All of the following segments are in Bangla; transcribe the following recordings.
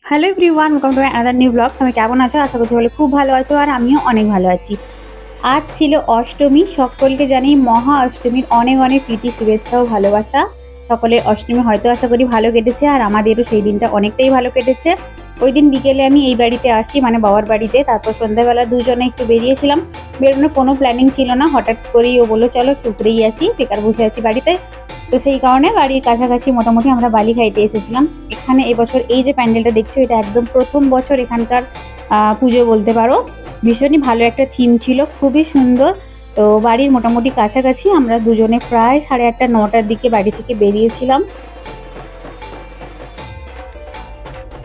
Hello everyone, welcome to my another new blog. সবাই কেমন আছো? আশা করছি বলে খুব ভালো আছো, আর আমিও অনেক ভালো আছি। আজ ছিল অষ্টমী। সকলকে জানি মহা অষ্টমীর অনেক অনেক প্রীতি, শুভেচ্ছা ও ভালোবাসা। সকলের অষ্টমী হয়তো আশা করি ভালো কেটেছে, আর আমাদেরও সেই দিনটা অনেকটাই ভালো কেটেছে। ওই দিন বিকেলে আমি এই বাড়িতে আসি, মানে বাবার বাড়িতে। তারপর সন্ধ্যাবেলা দুজনে একটু বেরিয়েছিলাম। বেরোনোর কোনো প্ল্যানিং ছিল না, হঠাৎ করেই ও বললো চলো একটু ঘুরেই আসি, বেকার বসে আছি বাড়িতে। তো সেই কারণে বাড়ির কাছাকাছি মোটামুটি আমরা বালি খাইতে এসেছিলাম। এখানে এবছর এই যে প্যান্ডেলটা দেখছো, এটা একদম প্রথম বছর এখানকার পুজো বলতে পারো। ভীষণই ভালো একটা থিম ছিল, খুবই সুন্দর। তো বাড়ির মোটামুটি কাছাকাছি আমরা দুজনে প্রায় 8:30 9টার দিকে বাড়ি থেকে বেরিয়েছিলাম।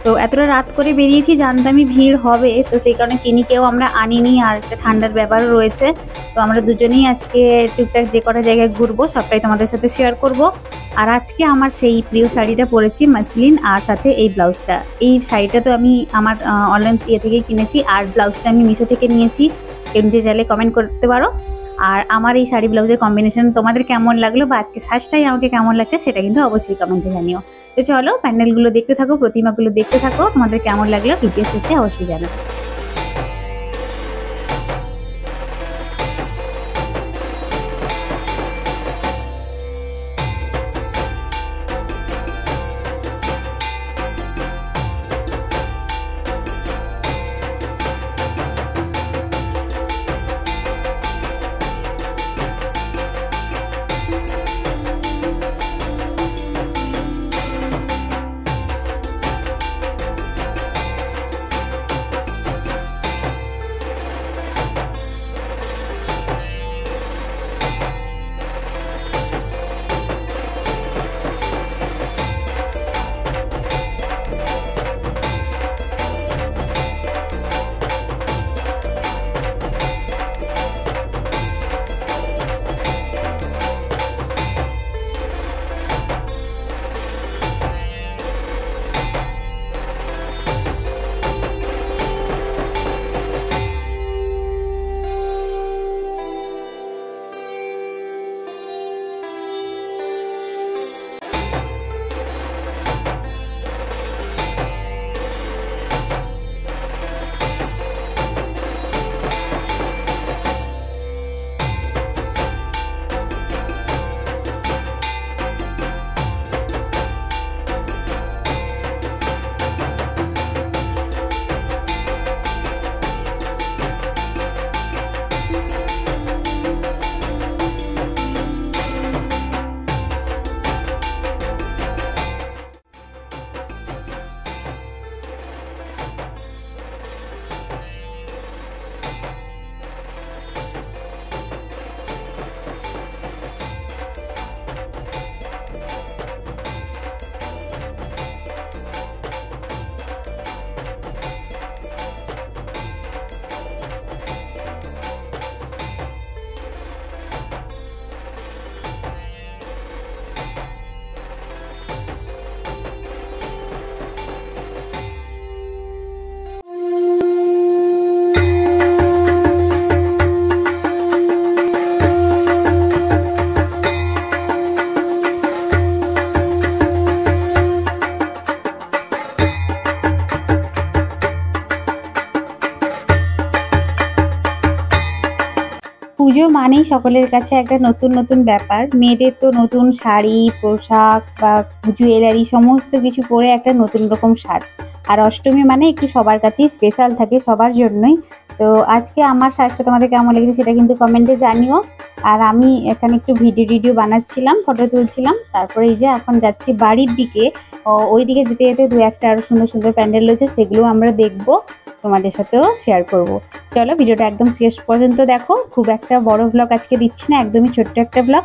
তো এতটা রাত করে বেরিয়েছি, জানতামই ভিড় হবে, তো সেই কারণে চিনিকেও আমরা আনিনি, আর একটা ঠান্ডার ব্যাপারও রয়েছে। তো আমরা দুজনেই আজকে টুকটাক যে কটা জায়গায় ঘুরবো সবটাই তোমাদের সাথে শেয়ার করব। আর আজকে আমার সেই প্রিয় শাড়িটা পরেছি, মাসলিন, আর সাথে এই ব্লাউজটা। এই শাড়িটা তো আমি আমার অনলাইন থেকেই কিনেছি, আর ব্লাউজটা আমি মিশো থেকে নিয়েছি। কেউ নিতে চাইলে কমেন্ট করতে পারো। আর আমার এই শাড়ি ব্লাউজের কম্বিনেশন তোমাদের কেমন লাগলো, বা আজকে সাজটাই আমাকে কেমন লাগছে, সেটা কিন্তু অবশ্যই কমেন্টে জানিও। তো চলো প্যান্ডেলগুলো দেখতে থাকো, প্রতিমাগুলো দেখতে থাকো, তোমাদের কেমন লাগলো ভিডিও শেষে অবশ্যই জানাবে। পুজো মানেই সকলের কাছে একটা নতুন নতুন ব্যাপার। মেয়েদের তো নতুন শাড়ি, পোশাক বা জুয়েলারি সমস্ত কিছু পরে একটা নতুন রকম সাজ। আর অষ্টমী মানে একটু সবার কাছেই স্পেশাল থাকে, সবার জন্যই। তো আজকে আমার সাজটা তোমাদের কেমন লেগেছে সেটা কিন্তু কমেন্টে জানিও। আর আমি এখানে একটু ভিডিও বানাচ্ছিলাম, ফটো তুলছিলাম। তারপরে এই যে এখন যাচ্ছি বাড়ির দিকে। ওই দিকে যেতে যেতে দু একটা আরও সুন্দর সুন্দর প্যান্ডেল রয়েছে, সেগুলো আমরা দেখবো, তোমাদের সাথেও শেয়ার করব। চলো ভিডিওটা একদম শেষ পর্যন্ত দেখো। খুব একটা বড় ব্লগ আজকে দিচ্ছি না, একদমই ছোট্ট একটা ব্লগ।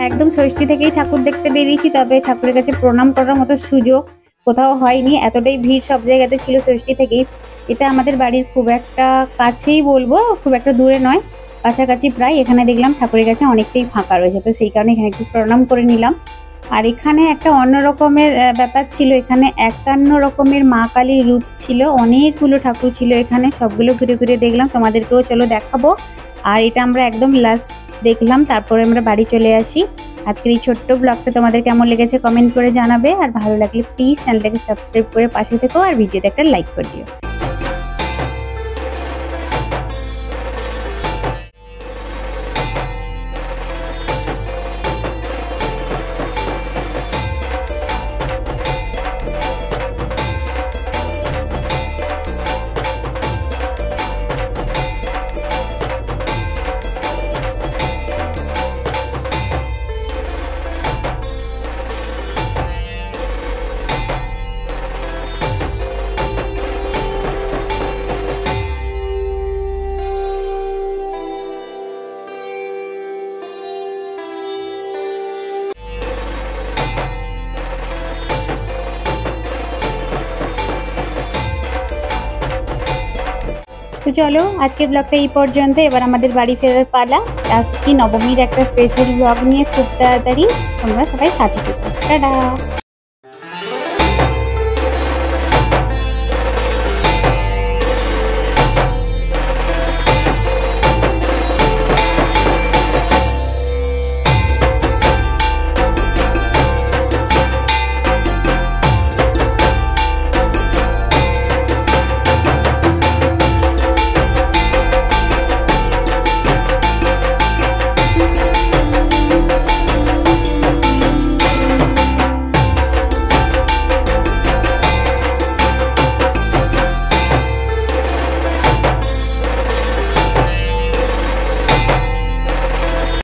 একদম ষষ্ঠী থেকেই ঠাকুর দেখতে বেরিয়েছি, তবে ঠাকুরের কাছে প্রণাম করার মতো সুযোগ কোথাও হয়নি, এতটাই ভিড় সব জায়গাতে ছিল ষষ্ঠী থেকেই। এটা আমাদের বাড়ির খুব একটা কাছেই বলবো, খুব একটা দূরে নয়, কাছাকাছি প্রায়। এখানে দেখলাম ঠাকুরের কাছে অনেকটাই ফাঁকা রয়েছে, তো সেই কারণে এখানে একটু প্রণাম করে নিলাম। আর এখানে একটা অন্য রকমের ব্যাপার ছিল, এখানে 51 রকমের মা কালীর রূপ ছিল, অনেকগুলো ঠাকুর ছিল এখানে, সবগুলো ঘুরে ঘুরে দেখলাম, তোমাদেরকেও চলো দেখাবো। আর এটা আমরা একদম লাস্ট দেখলাম, তারপরে আমরা বাড়ি চলে আসি। আজকের এই ছোট্ট ব্লগটা তোমাদের কেমন লেগেছে কমেন্ট করে জানাবে, আর ভালো লাগলে প্লিজ চ্যানেলটাকে সাবস্ক্রাইব করে পাশে থেকো, আর ভিডিওতে একটা লাইক করে দিও। তো চলো আজকের ব্লগটা এই পর্যন্ত, এবার আমাদের বাড়ি ফেরার পালা। আসছি নবমীর একটা স্পেশাল ব্লগ নিয়ে খুব তাড়াতাড়ি, তোমরা সবাই সাথে থেকো। টাটা।